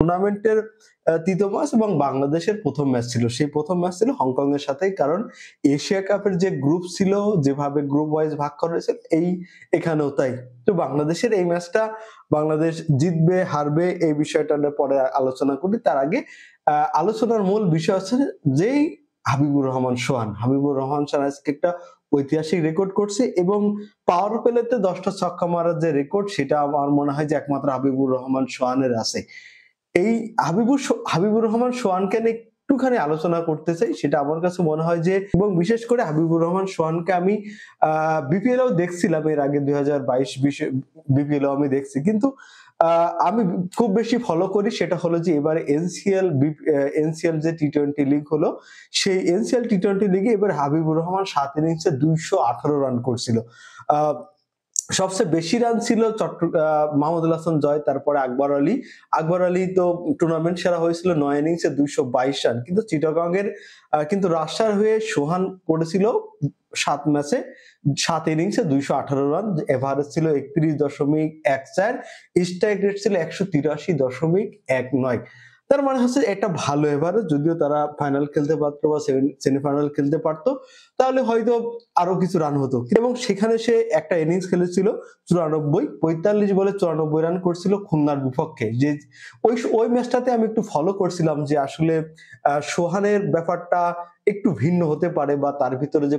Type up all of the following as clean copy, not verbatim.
টুর্নামেন্টের তৃতীয় ম্যাচ এবং বাংলাদেশের প্রথম ম্যাচ ছিল। সেই প্রথম ম্যাচ ছিল হংকং এর সাথেই। কারণ এশিয়া কাপের যে গ্রুপ ছিল, যেভাবে গ্রুপ ওয়াইজ ভাগ করা হয়েছে, এখানেও তাই। তো বাংলাদেশের এই ম্যাচটা বাংলাদেশ জিতবে হারবে এই বিষয়টা নিয়ে পরে আলোচনা করি। তার আগে আলোচনার মূল বিষয় হচ্ছে যেই হাবিবুর রহমান সোহান আজকে একটা ঐতিহাসিক রেকর্ড করছে এবং পাওয়ার প্লেতে 10টা ছক্কা মারার যে রেকর্ড, সেটা আমার মনে হয় যে একমাত্র হাবিবুর রহমান সোহানের আছে। এই হাবিবুর রহমান সোহানকে নিয়ে একটুখানি আলোচনা করতে চাই। সেটা আমার কাছে মনে হয় যে, এবং বিশেষ করে হাবিবুর রহমান সোহানকে আমি বিপিএলও দেখছিলাম এর আগে 2022 বিপিএলও আমি দেখছি, কিন্তু আমি খুব বেশি ফলো করি সেটা হলো যে এবারে এনসিএল যে টি-20 লিগ হলো, সেই এনসিএল টি-20 লিগে এবার হাবিবুর রহমান 7 ইনিংসে 218 রান করছিল। সবচেয়ে বেশি রান ছিল মাহমুদুল হাসান জয়, তারপরে আকবর আলী তো টুর্নামেন্ট সেরা হয়েছিল 9 ইনিংসে 222 রান। কিন্তু চিটাগং এর রাজশাহীর হয়ে সোহান করেছিল 7 ম্যাচে 7 ইনিংসে 218 রান, এভারেজ ছিল 31.14, স্ট্রাইক রেট ছিল 183.19। তার মানে হচ্ছে একটা ভালো এভারেজ। যদিও তারা ফাইনাল খেলতে পারতো বা সেমিফাইনাল খেলতে পারতো, তাহলে হয়তো আরো কিছু রান হতো। এবং সেখানে সে একটা ইনিংস খেলেছিল 45 বলে 94 রান করছিল খুলনার বিপক্ষে। যে ওই ম্যাচটাতে আমি একটু ফলো করছিলাম যে আসলে সোহানের ব্যাপারটা একটু ভিন্ন হতে পারে বা তার ভিতরে যে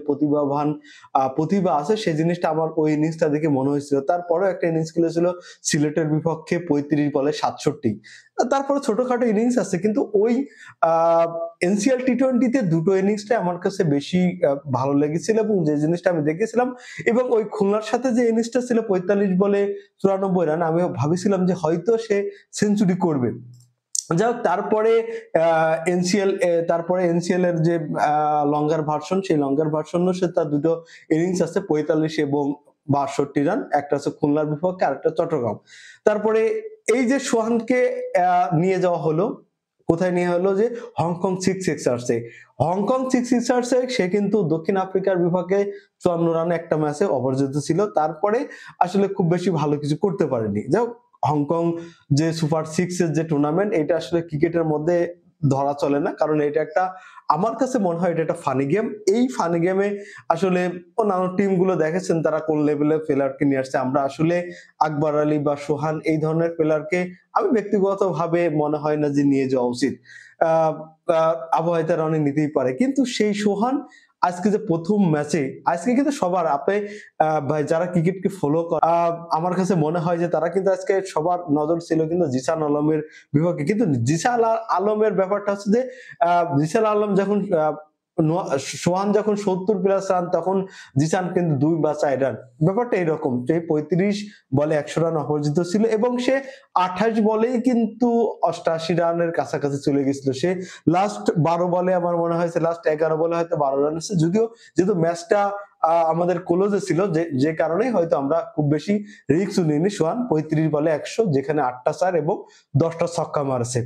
প্রতিভা আছে, সেই জিনিসটা আমার ওই ইনিংসটা দেখে মনে হয়েছিল। তারপরেও একটা ইনিংস খেলেছিল সিলেটের বিপক্ষে 35 বলে 67। তারপরে ছোটখাটো ইনিংস আছে, কিন্তু ওই এনসিএল টি-20 দুটো ইনিংসটা আমার কাছে বেশি ভালো লেগেছিল এবং যে জিনিসটা আমি দেখেছিলাম, এবং ওই খুলনার সাথে যে ইনিংসটা ছিল 45 বলে 94 রান, আমি ভাবিছিলাম যে হয়তো সে সেঞ্চুরি করবে। যাই হোক, তারপরে এনসিএল এর যে লঙ্গার ভার্সন, সেই লঙ্গার ভার্সনও সে তার দুটো ইনিংস আছে 45 এবং 62 রান, একটা আছে খুলনার বিপক্ষে আর একটা চট্টগ্রাম। তারপরে এই যে সোহানকে নিয়ে যাওয়া হলো, কোথায় নিয়ে হলো, যে হংকং সিক্সার্সে সে কিন্তু দক্ষিণ আফ্রিকার বিপক্ষে 54 রানে একটা ম্যাচে অপরাজিত ছিল। তারপরে আসলে খুব বেশি ভালো কিছু করতে পারেনি। যাই হোক, হংকং যে সুপার 6 এর যে টুর্নামেন্ট, এটা আসলে ক্রিকেটের মধ্যে ধরা চলে না, কারণ এটা একটা, আমার কাছে মনে হয় এটা একটা ফানি গেম। এই ফানি গেমে আসলে অন্যান্য টিম গুলো দেখেছেন তারা কোন লেভেলের প্লেয়ারকে নিয়ে আসছে। আমরা আসলে আকবর আলী বা সোহান এই ধরনের প্লেয়ারকে আমি ব্যক্তিগতভাবে মনে হয় না যে নিয়ে যাওয়া উচিত। আবহাওয়া রানে নিতেই পারে, কিন্তু সেই সোহান আজকে যে প্রথম ম্যাচে, আজকে কিন্তু সবার ভাই যারা ক্রিকেটকে ফলো করে, আমার কাছে মনে হয় যে তারা কিন্তু আজকে সবার নজর ছিল কিন্তু জিসান আলমের বিপক্ষে। কিন্তু জিসান আলমের ব্যাপারটা হচ্ছে যে জিসান আলম যখন সোহান যখন 70+ রান, তখন জিসান কিন্তু 2 বা 4 রান। ব্যাপারটা এরকম, সে 35 বলে 100 রান অপরাজিত ছিল এবং সে 28 বলেই কিন্তু 88 রানের কাছাকাছি চলে গেছিল। সে লাস্ট 12 বলে, আমার মনে হয়েছে লাস্ট 11 বলে হয়তো 12 রান আছে। যদিও যেহেতু ম্যাচটা আমাদের ক্লোজে ছিল, যে কারণে হয়তো আমরা খুব বেশি রিস্ক নিইনি। সোহান 35 বলে 100, যেখানে 8টা 4 এবং 10টা ছক্কা মারছে।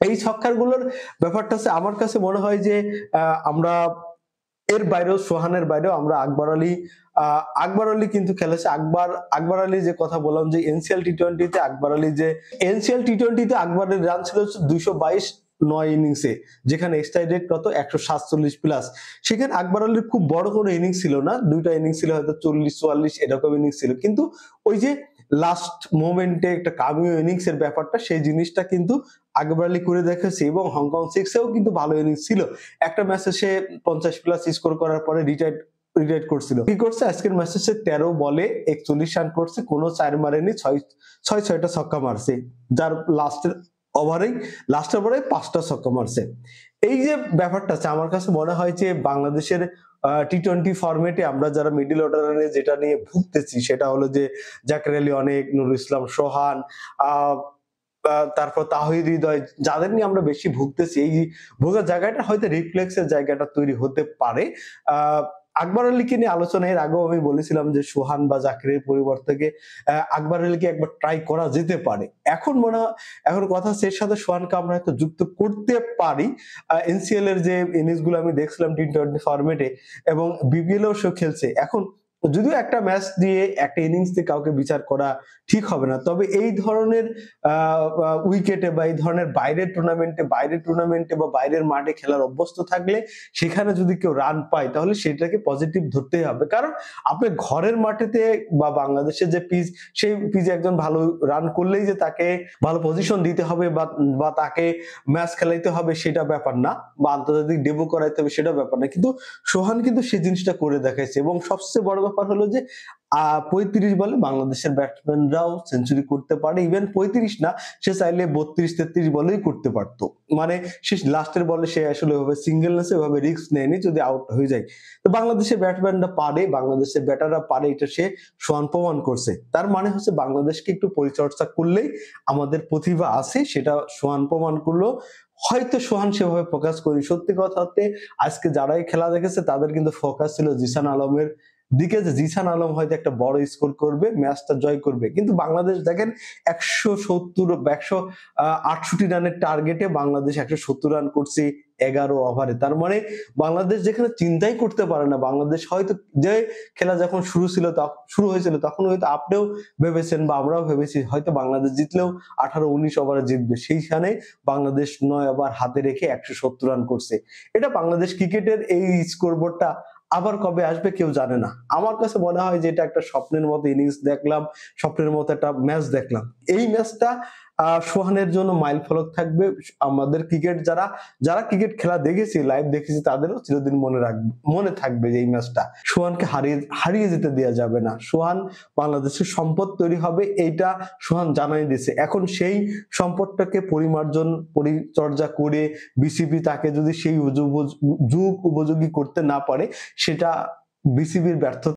এই ছক্কাগুলোর ব্যাপারটা হচ্ছে আমার কাছে মনে হয় যে আমরা এর বাইরেও, সোহানের বাইরেও আমরা আকবর আলী কিন্তু খেলেছে। আকবর আলী যে কথা বললাম যে এনসিএল টি-20তে এনসিএল টি-20তে আকবরের রান ছিল 222 9 ইনিংসে, যেখানে স্ট্রাইক রেট কত 147+। সেখানে আকবর আলীর খুব বড় কোনো ইনিংস ছিল না, দুইটা ইনিংস ছিল হয়তো 40 44 এরকম ইনিংস ছিল। কিন্তু ওই যে লাস্ট মোমেন্টে একটা কামিও ইনিংস এর ব্যাপারটা, সেই জিনিসটা কিন্তু আকবর আলী করে দেখেছে। এবং হংকং 6-এও কিন্তু ভালো ইনিংস ছিল। একটা ম্যাচে সে 50+ স্কোর করার পরে রিটায়ার করছিল। কি করছে আজকের ম্যাচে সে 13 বলে 41 রান করছে, কোনো 4 মারেনি, 6টা ছক্কা মারছে, যার লাস্টের ওভারে 5টা ছক্কা মারছে। এই যে ব্যাপারটা আছে, আমার কাছে মনে হয় যে বাংলাদেশের টি-20 ফরম্যাটে আমরা যারা মিডল অর্ডারে যেটা নিয়ে ভুগতেছি, সেটা হলো যে জাকের আলী অনেক, নুরুল ইসলাম সোহান, তারপর তাহিদ হৃদয়, যাদের নিয়ে আমরা বেশি ভুগতেছি, এই ভোগার জায়গাটা হয়তো রিফ্লেক্সের জায়গাটা তৈরি হতে পারে। আকবর আলীকে নিয়ে আলোচনা এর আগেও আমি বলেছিলাম যে সোহান বা জাকিরের পরিবর্তে আকবর আলীকে একবার ট্রাই করা যেতে পারে। এখন কথা হচ্ছে এর সাথে সোহানকে আমরা হয়তো যুক্ত করতে পারি। এনসিএল এর যে ইনিংস গুলো আমি দেখছিলাম টি-20 ফরম্যাটে এবং বিপিএল এও সে খেলছে। এখন যদিও একটা ম্যাচ দিয়ে একটা ইনিংস দিয়ে কাউকে বিচার করা ঠিক হবে না, তবে এই ধরনের উইকেটে বা এই ধরনের বাইরের টুর্নামেন্টে বা বাইরের মাঠে খেলার অভ্যস্ত থাকলে সেখানে যদি কেউ রান পায় তাহলে সেটাকে পজিটিভ ধরতেই হবে। কারণ আপনি ঘরের মাঠেতে বা বাংলাদেশের যে পিচ, সেই পিচে একজন ভালো রান করলেই যে তাকে ভালো পজিশন দিতে হবে বা তাকে ম্যাচ খেলাইতে হবে সেটা ব্যাপার না, বা আন্তর্জাতিক ডেবু করাইতে হবে সেটা ব্যাপার না, কিন্তু সোহান কিন্তু সেই জিনিসটা করে দেখাইছে। এবং সবচেয়ে বড় ব্যাপার হলো যে 35 বলে বাংলাদেশের ব্যাটসম্যানরাও সেঞ্চুরি করতে পারে। ইভেন 35 না, সে চাইলে 32-33 বলেই করতে পারতো। মানে সে লাস্টের বলে সে আসলে ওইভাবে সিঙ্গেল নেছে, ওইভাবে রিস্ক নেয়নি যদি আউট হয়ে যায়। তো বাংলাদেশের ব্যাটসম্যানরা পারে, বাংলাদেশের ব্যাটাররা পারে, এটা সে সোহান প্রমাণ করছে। তার মানে হচ্ছে বাংলাদেশকে একটু পরিচর্যা করলেই আমাদের প্রতিভা আছে, সেটা সোহান প্রমাণ করলো। হয়তো সোহান সেভাবে ফোকাস করি, সত্যি কথা হতে আজকে যারাই খেলা দেখেছে তাদের কিন্তু ফোকাস ছিল জিসান আলমের দিকে, যে জিসান আলম হয়তো একটা বড় স্কোর করবে, ম্যাচটা জয় করবে। কিন্তু বাংলাদেশ দেখেন 168 রানের টার্গেটে বাংলাদেশ 170 রান করছে 11 ওভারে। তার মানে বাংলাদেশ যেখানে চিন্তাই করতে পারে না, বাংলাদেশ হয়তো যে খেলা যখন শুরু হয়েছিল তখন হয়তো আপনিও ভেবেছেন বা আমরাও ভেবেছি হয়তো বাংলাদেশ জিতলেও 18-19 ওভারে জিতবে, সেইখানে বাংলাদেশ 9 ওভার হাতে রেখে 170 রান করছে। এটা বাংলাদেশ ক্রিকেটের এই স্কোরবোর্ডটা আবার কবে আসবে কেউ জানে না। আমার কাছে মনে হয় যে এটা একটা স্বপ্নের মতো ইনিংস দেখলাম, স্বপ্নের মতো একটা ম্যাচ দেখলাম। এই ম্যাচটা সোহানের জন্য মাইল ফলক থাকবে। আমাদের ক্রিকেট যারা যারা ক্রিকেট খেলা দেখেছি, লাইভ দেখেছি, তাদেরও চিরদিন মনে থাকবে যে এই ম্যাচটা সোহানকে হারিয়ে যেতে দেওয়া যাবে না। সোহান বাংলাদেশের সম্পদ তৈরি হবে, এইটা সোহান জানাই দিয়েছে। এখন সেই সম্পদটাকে পরিচর্যা করে বিসিবি তাকে যদি সেই যুগ উপযোগী করতে না পারে, সেটা বিসিবির ব্যর্থতা।